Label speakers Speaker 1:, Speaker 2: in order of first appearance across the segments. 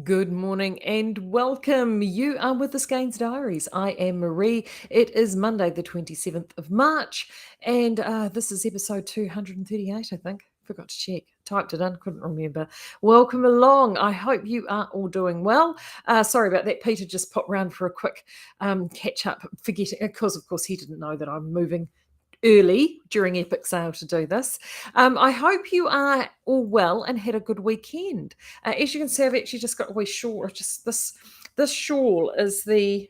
Speaker 1: Good morning and welcome. You are with the Skeinz Diaries. I am Marie. It is Monday, the 27th of March, and this is episode 238, I think. Forgot to check. Typed it in, couldn't remember. Welcome along. I hope you are all doing well. Sorry about that. Peter just popped round for a quick catch up, forgetting, because of course he didn't know that I'm moving early during Epic Sale to do this. I hope you are all well and had a good weekend. As you can see, I've actually just got a wee shawl. Just this shawl is I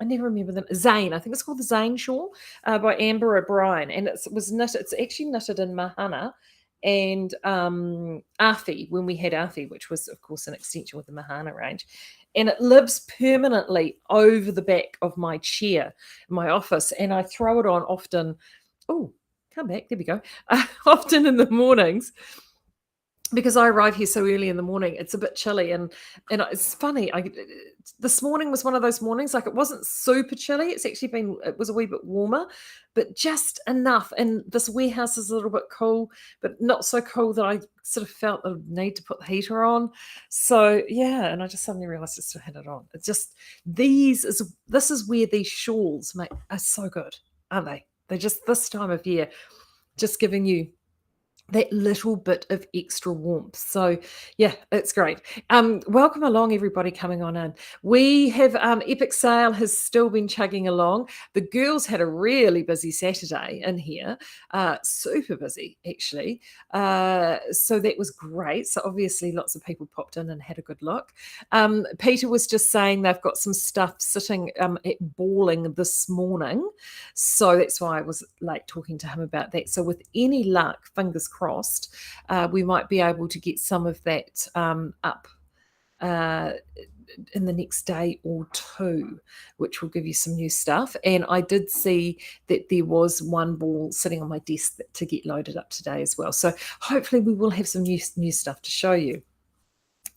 Speaker 1: never remember them. Zane, I think it's called the Zane shawl by Amber O'Brien, and it was knitted. It's actually knitted in Mahana and Afi when we had Afi, which was of course an extension with the Mahana range. And it lives permanently over the back of my chair in my office, and I throw it on often. Oh, come back. There we go. Often in the mornings because I arrive here so early in the morning. It's a bit chilly, and it's funny. This morning was one of those mornings. Like, it wasn't super chilly. It was a wee bit warmer, but just enough. And this warehouse is a little bit cool, but not so cool that I sort of felt the need to put the heater on. So yeah, and I just suddenly realised just to had it on. It's just this is where these shawls are so good, aren't they? They're just this time of year, just giving you that little bit of extra warmth. So yeah, it's great. Welcome along, everybody coming on in. We have Epic Sale has still been chugging along. The girls had a really busy Saturday in here, super busy actually. So that was great. So obviously lots of people popped in and had a good look. Peter was just saying they've got some stuff sitting at Balling this morning. So that's why I was late talking to him about that. So with any luck, fingers crossed, we might be able to get some of that up in the next day or two, which will give you some new stuff. And I did see that there was one ball sitting on my desk to get loaded up today as well. So hopefully we will have some new stuff to show you.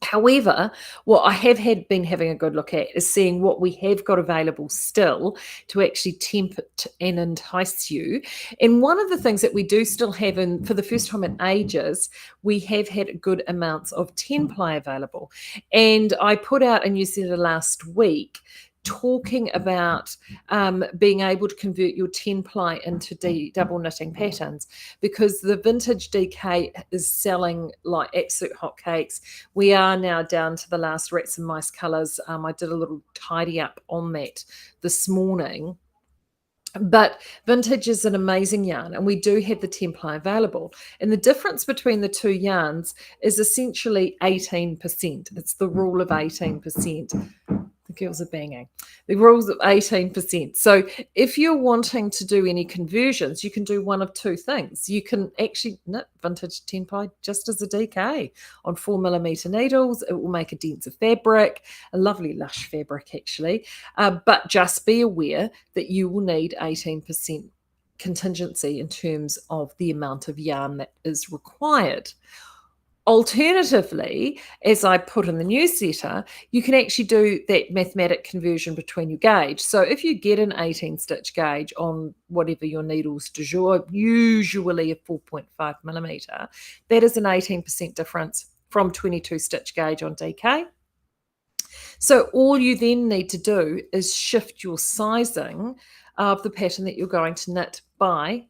Speaker 1: However, what I have been having a good look at is seeing what we have got available still to actually tempt and entice you. And one of the things that we do still have, in for the first time in ages, we have had good amounts of 10-ply available. And I put out a newsletter last week talking about being able to convert your 10-ply into double knitting patterns, because the vintage DK is selling like absolute hotcakes. We are now down to the last rats and mice colours. I did a little tidy up on that this morning. But vintage is an amazing yarn, and we do have the 10-ply available. And the difference between the two yarns is essentially 18%. It's the rule of 18%. The girls are banging. The rules of 18%. So if you're wanting to do any conversions, you can do one of two things. You can actually knit vintage 10-ply just as a DK on 4mm needles. It will make a denser fabric, a lovely lush fabric actually. But just be aware that you will need 18% contingency in terms of the amount of yarn that is required. Alternatively, as I put in the newsletter, you can actually do that mathematic conversion between your gauge. So if you get an 18-stitch gauge on whatever your needles du jour, usually a 4.5mm, that is an 18% difference from 22-stitch gauge on DK. So all you then need to do is shift your sizing of the pattern that you're going to knit by,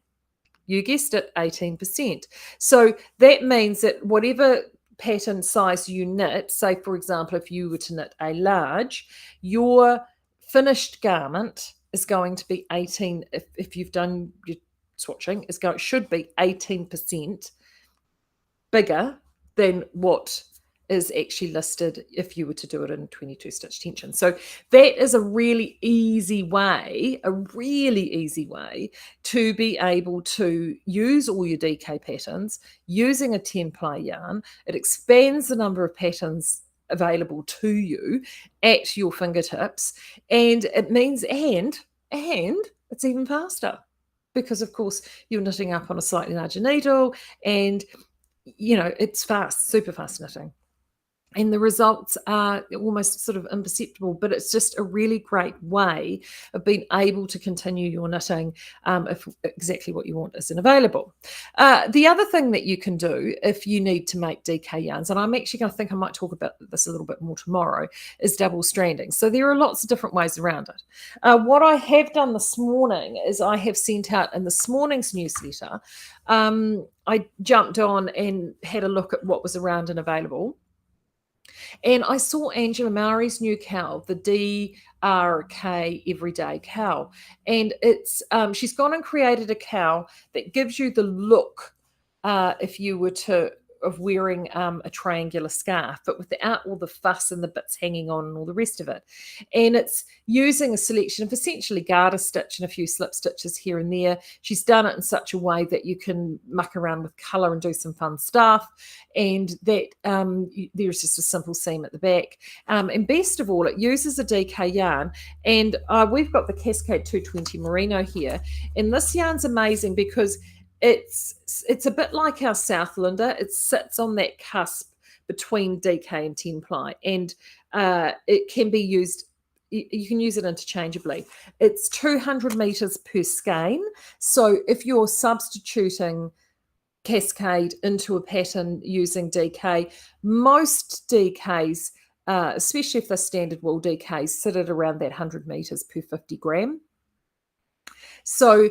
Speaker 1: you guessed it, 18%. So that means that whatever pattern size you knit, say for example, if you were to knit a large, your finished garment is going to be 18, if you've done your swatching, should be 18% bigger than what is actually listed if you were to do it in 22-stitch tension. So that is a really easy way to be able to use all your DK patterns using a 10-ply yarn. It expands the number of patterns available to you at your fingertips, and it means and it's even faster, because of course you're knitting up on a slightly larger needle, and you know it's fast, super fast knitting. and the results are almost sort of imperceptible, but it's just a really great way of being able to continue your knitting if exactly what you want isn't available. The other thing that you can do if you need to make DK yarns, and I'm actually going to think I might talk about this a little bit more tomorrow, is double stranding. So there are lots of different ways around it. What I have done this morning is I have sent out in this morning's newsletter, I jumped on and had a look at what was around and available. And I saw Angela Murray's new cowl, the DRK Everyday Cowl. And it's she's gone and created a cowl that gives you the look if you were to of wearing a triangular scarf, but without all the fuss and the bits hanging on and all the rest of it. And it's using a selection of essentially garter stitch and a few slip stitches here and there. She's done it in such a way that you can muck around with colour and do some fun stuff. And that there's just a simple seam at the back. And best of all, it uses a DK yarn. And we've got the Cascade 220 Merino here. And this yarn's amazing because it's a bit like our Southlander. It sits on that cusp between DK and 10 ply, and it can be used. You can use it interchangeably. It's 200 meters per skein. So if you're substituting Cascade into a pattern using DK, most DKs, especially if they're standard wool DKs, sit at around that 100 meters per 50 gram. So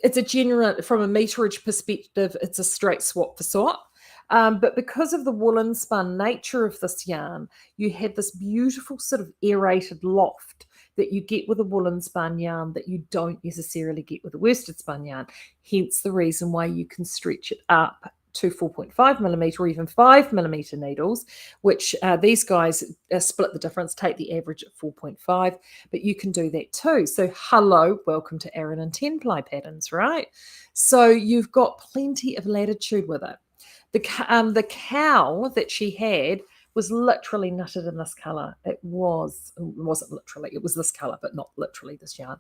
Speaker 1: it's a general, from a meterage perspective, it's a straight swap for swap. But because of the woolen spun nature of this yarn, you have this beautiful sort of aerated loft that you get with a woolen spun yarn that you don't necessarily get with a worsted spun yarn. Hence the reason why you can stretch it up to 4.5 millimeter or even 5 millimeter needles, which these guys split the difference, take the average at 4.5, but you can do that too. So hello, welcome to Aran and 10 ply patterns, right? So you've got plenty of latitude with it. The cowl that she had was literally knitted in this color. It wasn't literally, it was this color, but not literally this yarn.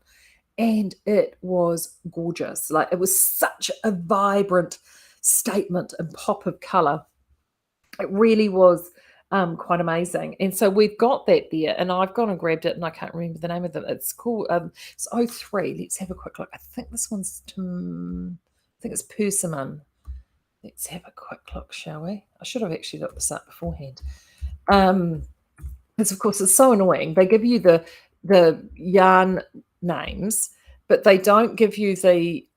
Speaker 1: And it was gorgeous. Like, it was such a vibrant statement and pop of color. It really was quite amazing. And so we've got that there, and I've gone and grabbed it, and I can't remember the name of it. It's called it's 03. Let's have a quick look. I think this one's I think it's persimmon. Let's have a quick look, shall we? I should have actually looked this up beforehand. Because of course it's so annoying. They give you the yarn names, but they don't give you the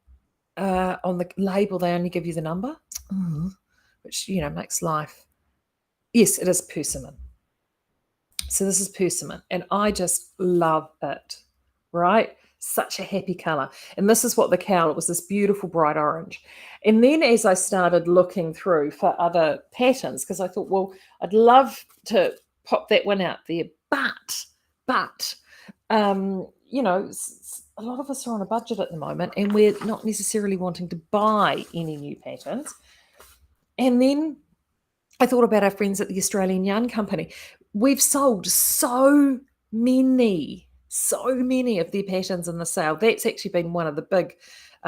Speaker 1: on the label, they only give you the number, which, you know, makes life. Yes, it is persimmon. So this is persimmon, and I just love it, right? Such a happy color. And this is what the cowl, it was this beautiful bright orange. And then as I started looking through for other patterns, because I thought, well, I'd love to pop that one out there, but you know, a lot of us are on a budget at the moment, and we're not necessarily wanting to buy any new patterns. And then I thought about our friends at the Australian Yarn Company. We've sold so many of their patterns in the sale. That's actually been one of the big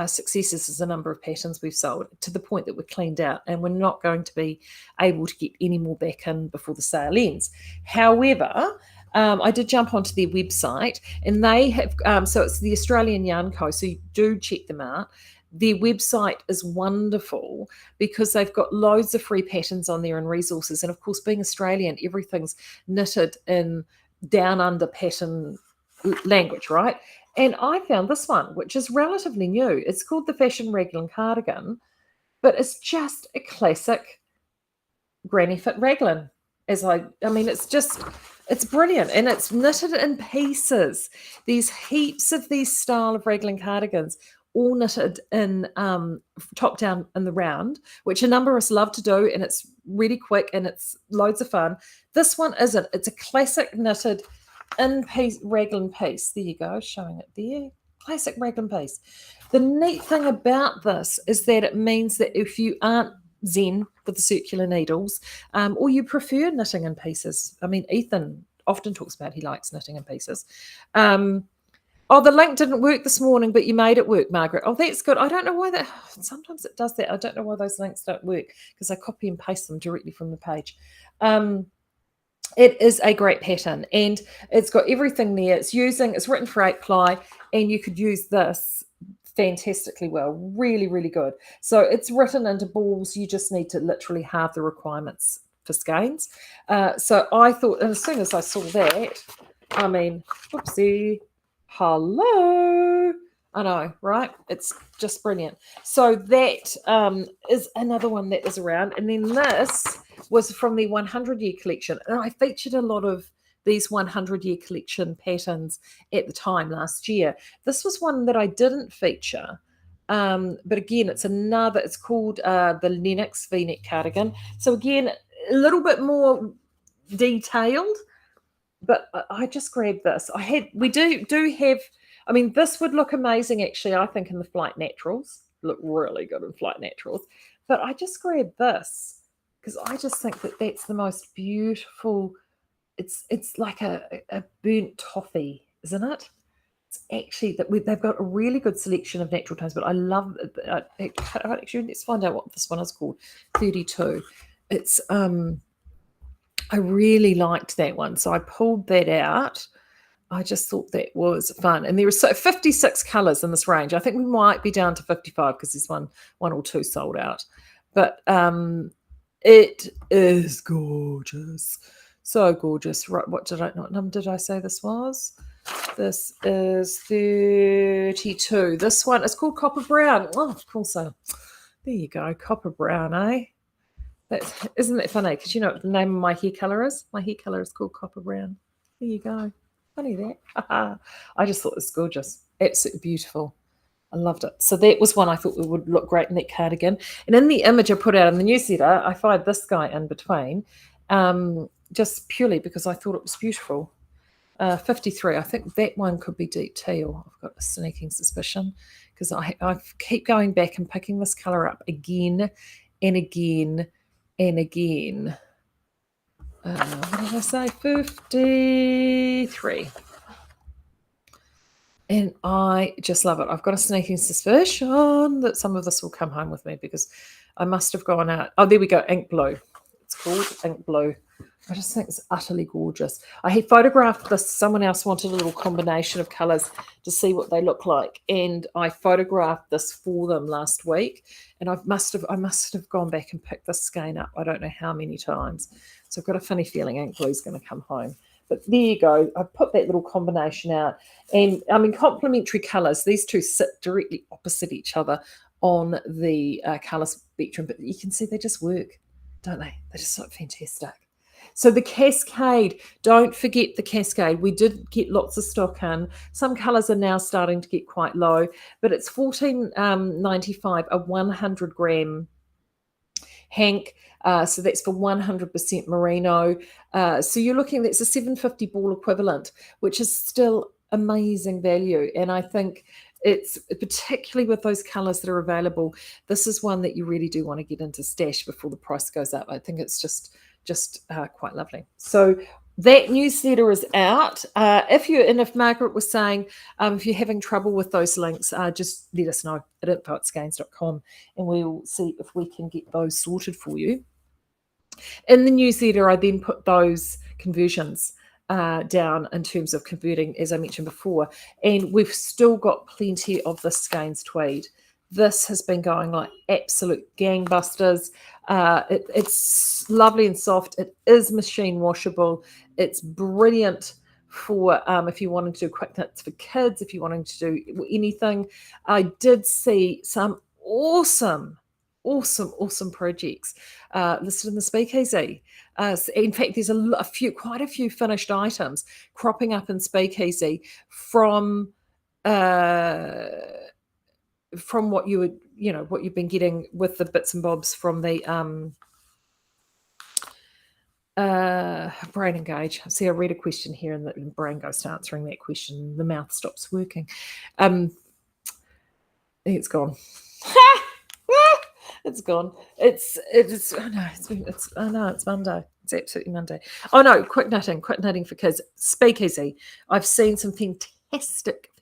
Speaker 1: successes, is the number of patterns we've sold, to the point that we're cleaned out and we're not going to be able to get any more back in before the sale ends. However, I did jump onto their website, and they have, so it's the Australian Yarn Co. So you do check them out. Their website is wonderful because they've got loads of free patterns on there and resources. And of course, being Australian, everything's knitted in down under pattern language, right? And I found this one, which is relatively new. It's called the Fashion Raglan Cardigan, but it's just a classic granny fit raglan. I mean, it's brilliant, and it's knitted in pieces. There's heaps of these style of raglan cardigans, all knitted in top down in the round, which a number of us love to do, and it's really quick and it's loads of fun. This one isn't. It's a classic knitted in piece raglan piece. There you go, showing it there. Classic raglan piece. The neat thing about this is that it means that if you aren't zen with the circular needles, or you prefer knitting in pieces. I mean, Ethan often talks about he likes knitting in pieces. Oh, the link didn't work this morning, but you made it work, Margaret. Oh, that's good. I don't know why that, sometimes it does that. I don't know why those links don't work, because I copy and paste them directly from the page. It is a great pattern, and it's got everything there. It's written for 8 ply, and you could use this fantastically well. Really, really good. So it's written into balls. You just need to literally halve the requirements for skeins. So I thought, and as soon as I saw that, I mean, whoopsie, hello. I know, right? It's just brilliant. So that is another one that is around. And then this was from the 100-year collection. And I featured a lot of these 100-year collection patterns at the time last year. This was one that I didn't feature. But again, it's called the Lennox V-neck cardigan. So again, a little bit more detailed, but I just grabbed this. We do have, I mean, this would look amazing actually, I think, in the Flight Naturals. Look really good in Flight Naturals. But I just grabbed this because I just think that that's the most beautiful. It's like a burnt toffee, isn't it? It's actually they've got a really good selection of natural tones, but I love actually, let's find out what this one is called. 32. It's I really liked that one, so I pulled that out. I just thought that was fun, and there are 56 colours in this range. I think we might be down to 55 because there's one or two sold out, but it is gorgeous, so gorgeous. Right, what number did I say this was? This is 32. This one is called Copper Brown. Oh, of course. So there you go, Copper Brown, eh? Isn't that funny? Because you know what the name of my hair colour is? My hair colour is called Copper Brown. There you go. Funny that. I just thought it was gorgeous. Absolutely beautiful. I loved it. So that was one I thought would look great in that cardigan. And in the image I put out in the newsletter, I fired this guy in between, just purely because I thought it was beautiful. 53. I think that one could be deep teal. I've got a sneaking suspicion because I keep going back and picking this colour up again and again and again. What did I say? 53. And I just love it. I've got a sneaking suspicion that some of this will come home with me because I must have gone out. Oh, there we go. Ink blue. It's called ink blue. I just think it's utterly gorgeous. I had photographed this. Someone else wanted a little combination of colours to see what they look like, and I photographed this for them last week. And I must have gone back and picked this skein up. I don't know how many times. So I've got a funny feeling ink blue is going to come home. But there you go. I put that little combination out, and I mean complementary colours. These two sit directly opposite each other on the colour spectrum, but you can see they just work, don't they? They just look fantastic. So the Cascade, don't forget the Cascade. We did get lots of stock in. Some colours are now starting to get quite low, but it's $14.95 a 100 gram hank. So that's for 100% merino. So you're looking, that's a $7.50 ball equivalent, which is still amazing value. And I think it's particularly with those colours that are available, this is one that you really do want to get into stash before the price goes up. I think it's just quite lovely. So that newsletter is out. If Margaret was saying, if you're having trouble with those links, just let us know at info@skeinz.com and we'll see if we can get those sorted for you. In the newsletter, I then put those conversions down in terms of converting, as I mentioned before, and we've still got plenty of the Skeinz tweed. This has been going like absolute gangbusters. It's lovely and soft. It is machine washable. It's brilliant for if you wanted to do quick knits for kids, if you wanted to do anything. I did see some awesome projects listed in the speakeasy. In fact, there's quite a few finished items cropping up in speakeasy from what you would, what you've been getting with the bits and bobs from the brain engage. See, I read a question here and the brain goes to answering that question. The mouth stops working. It's gone. It's gone. It's Monday. It's absolutely Monday. Oh no, quick knitting for kids. Speakeasy. I've seen some fantastic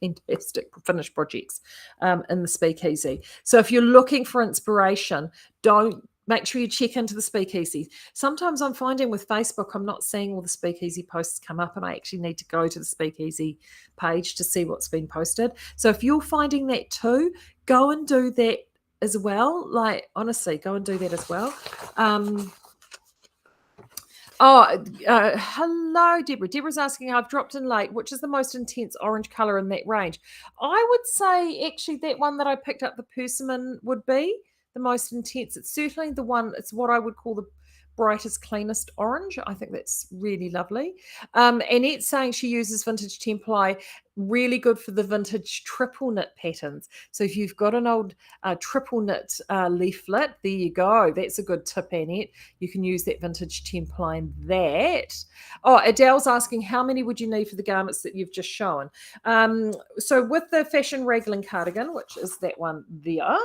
Speaker 1: finished projects in the speakeasy. So if you're looking for inspiration, don't make sure you check into the speakeasy. Sometimes I'm finding with Facebook, I'm not seeing all the speakeasy posts come up, and I actually need to go to the speakeasy page to see what's been posted. So if you're finding that too, go and do that as well. Like, honestly, go and do that as well. Hello, Deborah. Deborah's asking, I've dropped in late. Which is the most intense orange colour in that range? I would say actually that one that I picked up, the persimmon, would be the most intense. It's certainly the one, it's what I would call the brightest, cleanest orange. I think that's really lovely. Annette's saying she uses vintage Templi, really good for the vintage triple knit patterns. So if you've got an old triple knit leaflet, there you go. That's a good tip, Annette. You can use that vintage Templi in that. Oh, Adele's asking, how many would you need for the garments that you've just shown? So with the fashion raglan cardigan, which is that one there,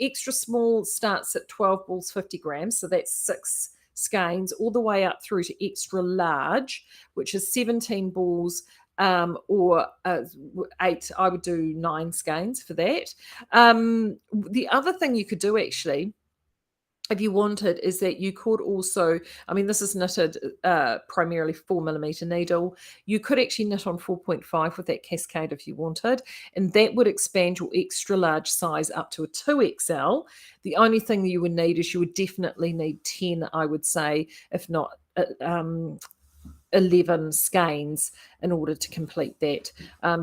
Speaker 1: extra small starts at 12 balls, 50 grams. So that's 6 skeins, all the way up through to extra large, which is 17 balls, or 8. I would do 9 skeins for that. The other thing you could do actually, if you wanted, is that you could also, I mean, this is knitted primarily 4mm needle. You could actually knit on 4.5 with that cascade if you wanted, and that would expand your extra large size up to a 2XL. The only thing you would need is you would definitely need 10, I would say, if not 11 skeins in order to complete that,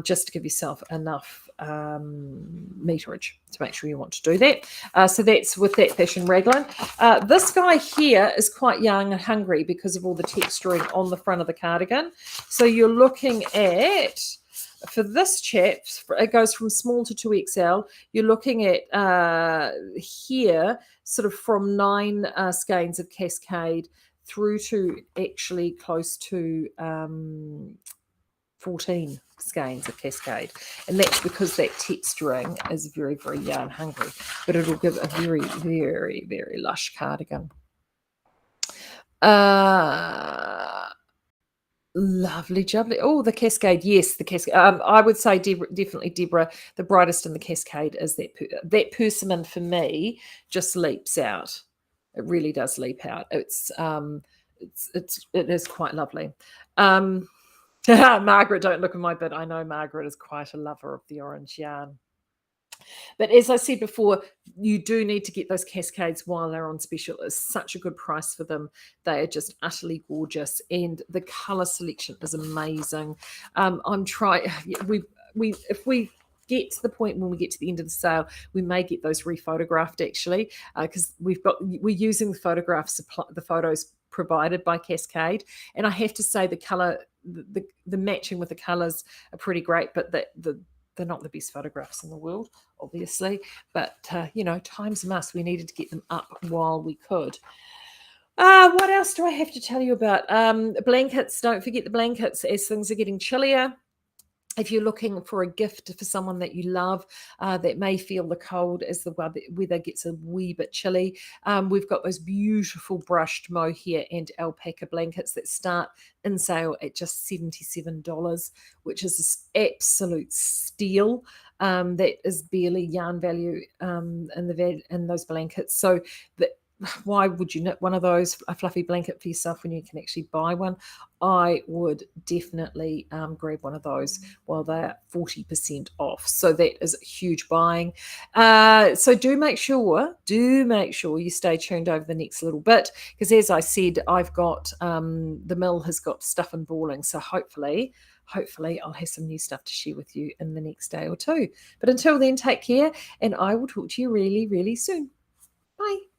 Speaker 1: just to give yourself enough meterage to make sure you want to do that. So that's with that fashion raglan. This guy here is quite young and hungry because of all the texturing on the front of the cardigan. So you're looking at, for this chap, it goes from small to 2XL. You're looking at here sort of from 9 skeins of cascade through to actually close to 14 skeins of cascade, and that's because that texturing is very, very yarn hungry, but it'll give a very, very, very lush cardigan. Lovely jubbly. Oh, the cascade. Yes, the cascade. I would say definitely, Deborah, the brightest in the cascade is that persimmon for me just leaps out. It really does leap out. It is quite lovely. Margaret, don't look at my bit. I know Margaret is quite a lover of the orange yarn. But as I said before, you do need to get those cascades while they're on special. It's such a good price for them. They are just utterly gorgeous, and the color selection is amazing. I'm trying. If we get to the point when we get to the end of the sale, we may get those rephotographed actually, because we're using the photos provided by Cascade, and I have to say the color, the matching with the colors are pretty great, but they're not the best photographs in the world, obviously. But time's a must. We needed to get them up while we could. What else do I have to tell you about? Blankets. Don't forget the blankets as things are getting chillier. If you're looking for a gift for someone that you love that may feel the cold as the weather gets a wee bit chilly, we've got those beautiful brushed mohair and alpaca blankets that start in sale at just $77, which is an absolute steal. That is barely yarn value in those blankets. So why would you knit one of those, a fluffy blanket for yourself, when you can actually buy one? I would definitely grab one of those while they're 40% off. So that is huge buying. So do make sure you stay tuned over the next little bit, because as I said, I've got the mill has got stuff and balling. So hopefully I'll have some new stuff to share with you in the next day or two. But until then, take care, and I will talk to you really, really soon. Bye.